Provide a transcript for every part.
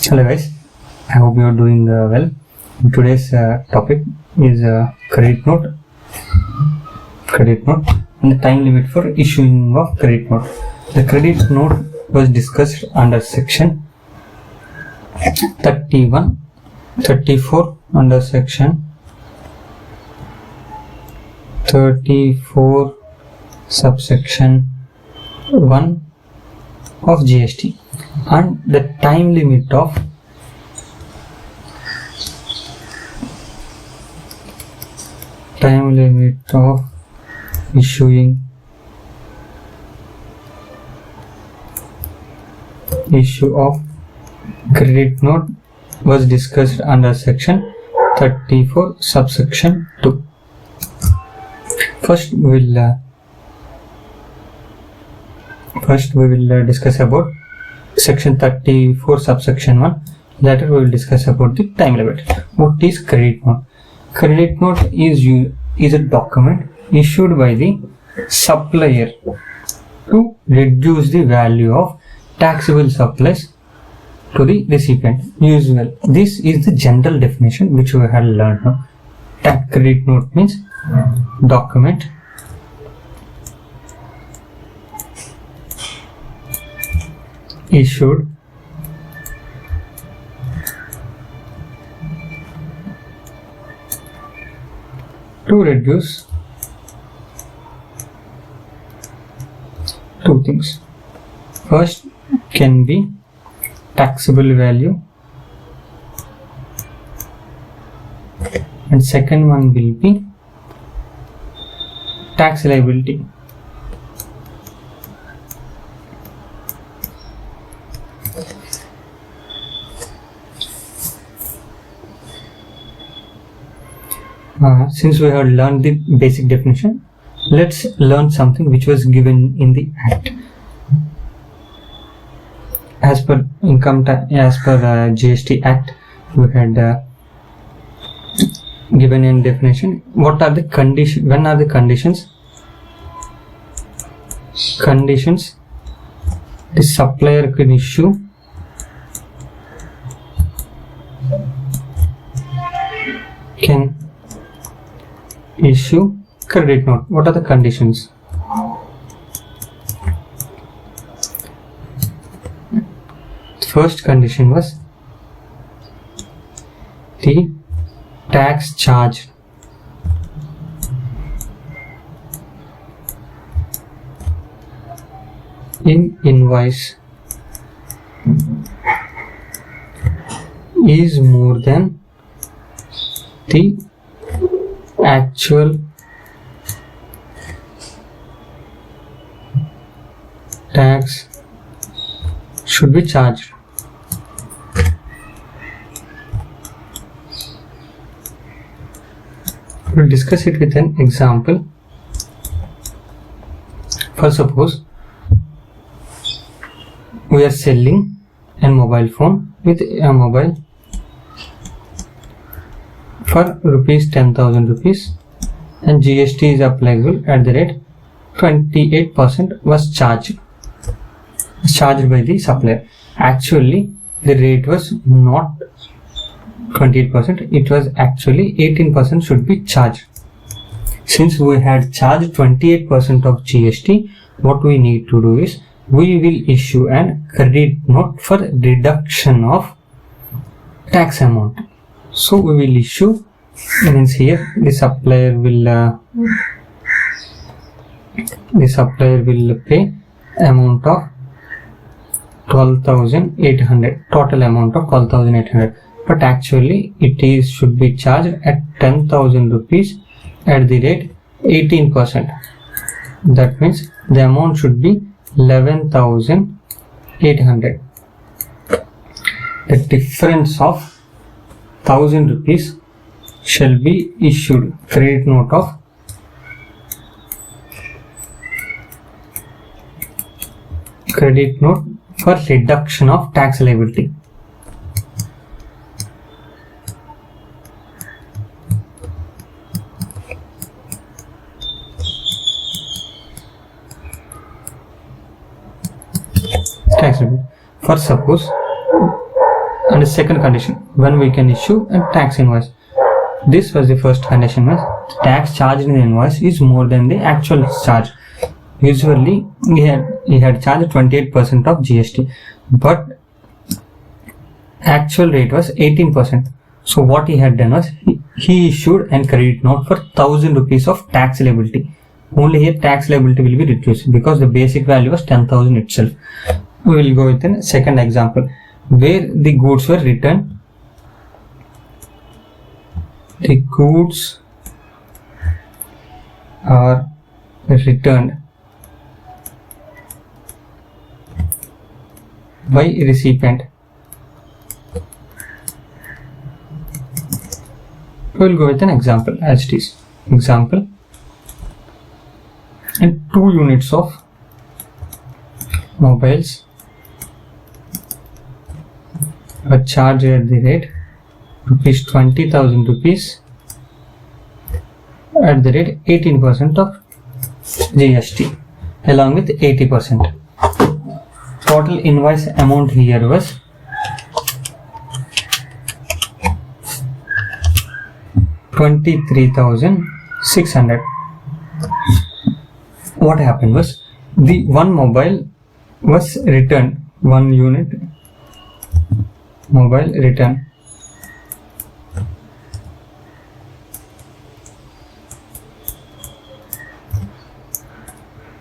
Hello guys, I hope you are doing well. Today's topic is credit note and the time limit for issuing of credit note. The credit note was discussed under section 31, 34 under section 34 subsection 1 of GST, and the time limit of issue of credit note was discussed under section 34 subsection 2. First we will discuss about section 34 subsection 1. Later we will discuss about the time limit. What is credit note? Credit note is a document issued by the supplier to reduce the value of taxable supplies to the recipient. Usual. This is the general definition which we have learned now. Credit note means document issued to reduce two things. First can be taxable value, and second one will be tax liability. Since we have learned the basic definition, let's learn something which was given in the Act. As per GST Act, we had given in definition. What are the conditions? When are the conditions? Conditions the supplier can issue credit note. What are the conditions? First condition was the tax charge in invoice is more than the actual tax should be charged. We'll discuss it with an example. For suppose we are selling a mobile phone with a mobile for ₹10,000 and GST is applicable at the rate 28% was charged by the supplier. Actually the rate was not 28%, it was actually 18% should be charged. Since we had charged 28% of GST, what we need to do is we will issue an credit note for reduction of tax amount. So we will issue, means here the supplier will pay amount of 12,800, total amount of 12,800, but actually it should be charged at 10,000 rupees at the rate 18%. That means the amount should be 11,800. The difference of 1,000 rupees shall be issued credit note of for reduction of tax liability. For suppose And the second condition, when we can issue a tax invoice. This was the first condition, was tax charged in the invoice is more than the actual charge. Usually he had charged 28% of GST, but actual rate was 18%. So what he had done was he issued a credit note for 1000 rupees of tax liability. Only here tax liability will be reduced because the basic value was 10,000 itself. We will go with a second example where the goods were returned. The goods are returned by recipient. We will go with an example as it is. Example, and 2 units of mobiles are charged at the rate rupees 20,000 rupees at the rate 18% of GST along with 80%. Total invoice amount here was 23,600. What happened was the one mobile was returned, 1 unit mobile returned.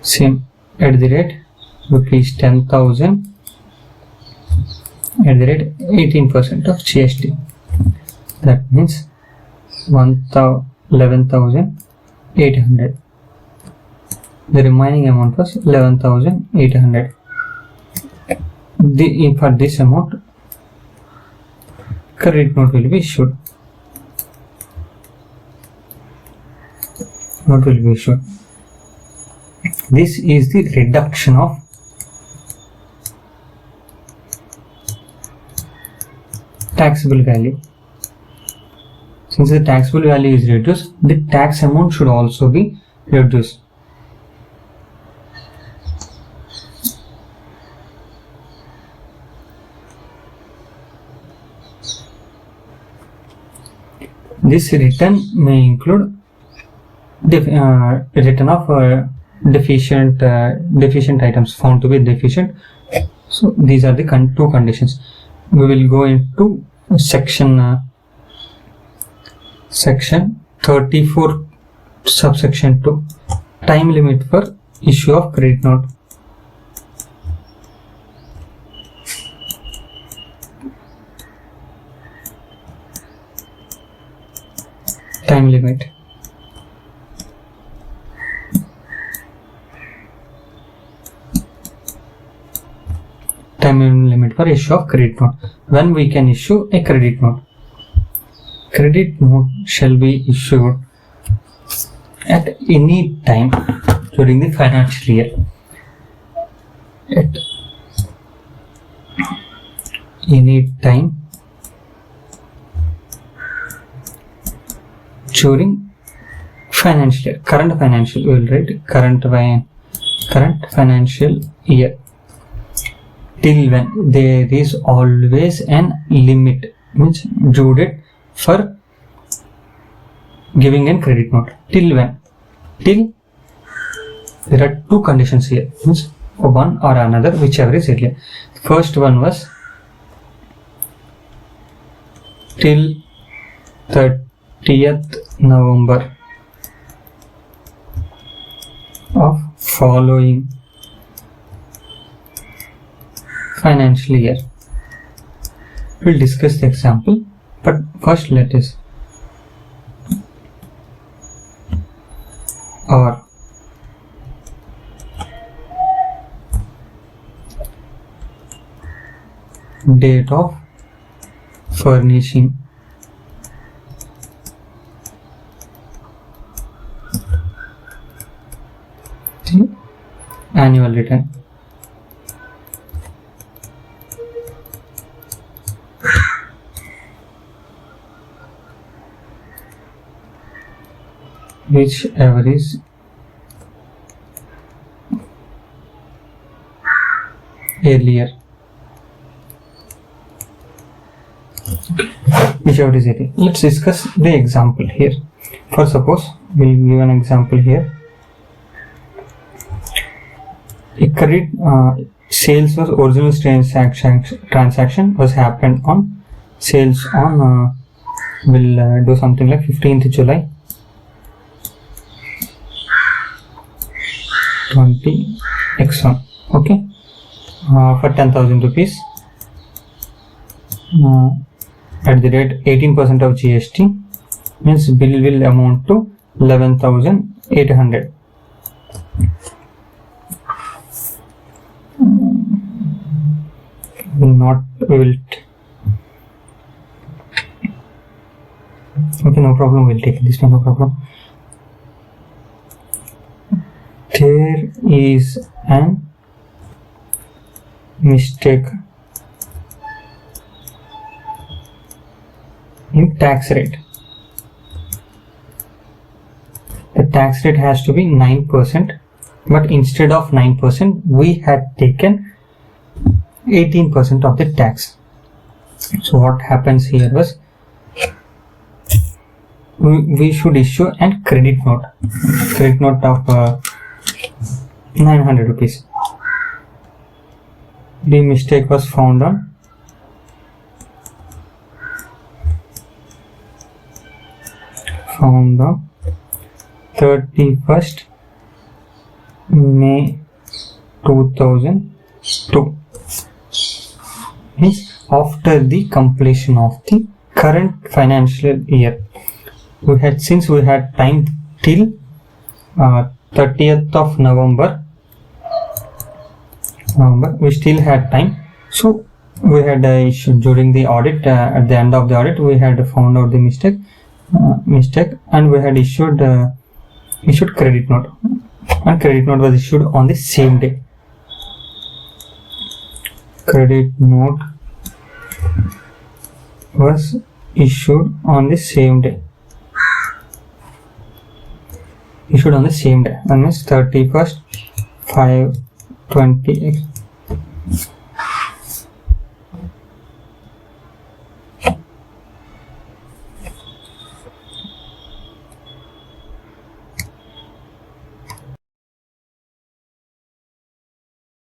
Same at the rate rupees 10,000 at the rate 18% of GST. That means 11,800. The remaining amount was 11,800. For this amount, credit note will be issued. This is the reduction of taxable value. Since the taxable value is reduced, the tax amount should also be reduced. This return may include return of deficient items found to be deficient. So these are the 2 conditions. We will go into section 34 subsection 2, time limit for issue of credit note. Time limit. Time limit for issue of credit note. When we can issue a credit note? Credit note shall be issued at any time during the financial year. At any time during financial year. Current financial, we will write current financial year. Till when? There is always an limit, means due date for giving a credit note. Till when? Till there are 2 conditions here, means one or another, whichever is earlier. First one was till 30th November of following financial year. We'll discuss the example, but first let us or date of furnishing the annual return. Whichever is earlier. whichever is it. Let's discuss the example here. For suppose we'll give an example here. A credit sales was original transaction was happened on sales on we'll do something like 15th July 20x1. Okay, for 10,000 rupees at the rate 18% of GST, means bill will amount to 11,800. Okay, no problem, we'll take this one, no problem. There is an mistake in tax rate. The tax rate has to be 9%, but instead of 9% we had taken 18% of the tax. So what happens here was we should issue a credit note of 900 rupees. The mistake was found on found on 31st May 2002, means after the completion of the current financial year. Since we had time till 30th of November, we still had time. So we had issued during the audit, at the end of the audit we had found out the mistake and we had issued credit note, and credit note was issued on the same day. Credit note was issued on the same day. And means 31st 5/20